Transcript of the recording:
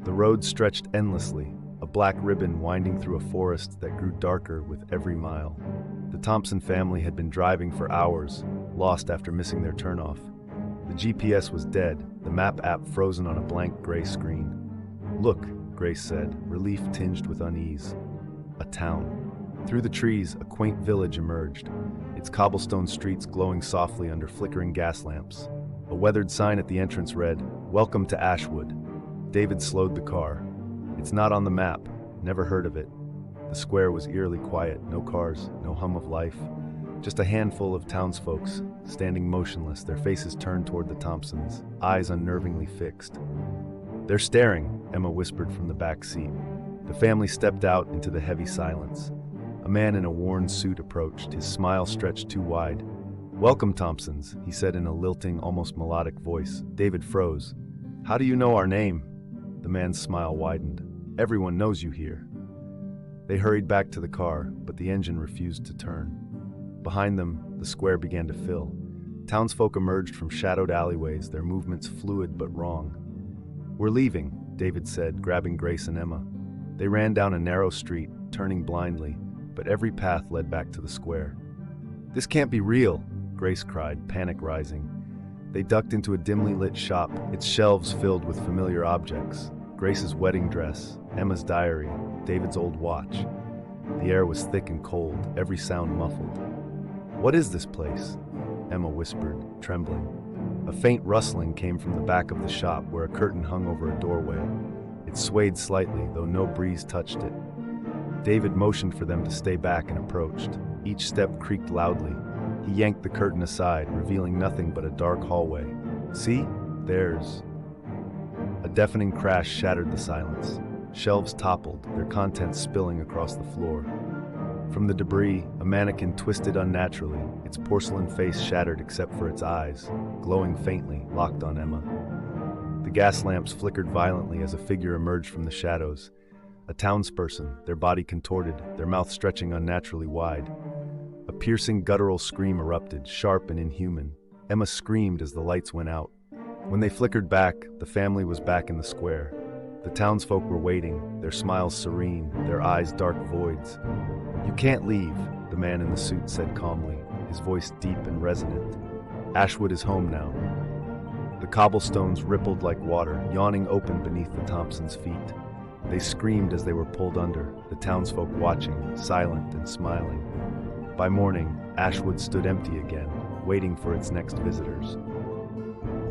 The road stretched endlessly, a black ribbon winding through a forest that grew darker with every mile. The Thompson family had been driving for hours, lost after missing their turnoff. The GPS was dead, the map app frozen on a blank gray screen. "Look," Grace said, relief tinged with unease. A town. Through the trees, a quaint village emerged, its cobblestone streets glowing softly under flickering gas lamps. A weathered sign at the entrance read, "Welcome to Ashwood." David slowed the car. "It's not on the map. Never heard of it." The square was eerily quiet, no cars, no hum of life. Just a handful of townsfolks, standing motionless, their faces turned toward the Thompsons, eyes unnervingly fixed. "They're staring," Emma whispered from the back seat. The family stepped out into the heavy silence. A man in a worn suit approached, his smile stretched too wide. "Welcome, Thompsons," he said in a lilting, almost melodic voice. David froze. "How do you know our name?" The man's smile widened. "Everyone knows you here." They hurried back to the car, but the engine refused to turn. Behind them, the square began to fill. Townsfolk emerged from shadowed alleyways, their movements fluid but wrong. "We're leaving," David said, grabbing Grace and Emma. They ran down a narrow street, turning blindly, but every path led back to the square. "This can't be real," Grace cried, panic rising. They ducked into a dimly lit shop, its shelves filled with familiar objects. Grace's wedding dress, Emma's diary, David's old watch. The air was thick and cold, every sound muffled. "What is this place?" Emma whispered, trembling. A faint rustling came from the back of the shop where a curtain hung over a doorway. It swayed slightly, though no breeze touched it. David motioned for them to stay back and approached. Each step creaked loudly. He yanked the curtain aside, revealing nothing but a dark hallway. "See? There's..." A deafening crash shattered the silence. Shelves toppled, their contents spilling across the floor. From the debris, a mannequin twisted unnaturally, its porcelain face shattered except for its eyes, glowing faintly, locked on Emma. The gas lamps flickered violently as a figure emerged from the shadows. A townsperson, their body contorted, their mouth stretching unnaturally wide. A piercing guttural scream erupted, sharp and inhuman. Emma screamed as the lights went out. When they flickered back, the family was back in the square. The townsfolk were waiting, their smiles serene, their eyes dark voids. "You can't leave," the man in the suit said calmly, his voice deep and resonant. "Ashwood is home now." The cobblestones rippled like water, yawning open beneath the Thompsons' feet. They screamed as they were pulled under, the townsfolk watching, silent and smiling. By morning, Ashwood stood empty again, waiting for its next visitors.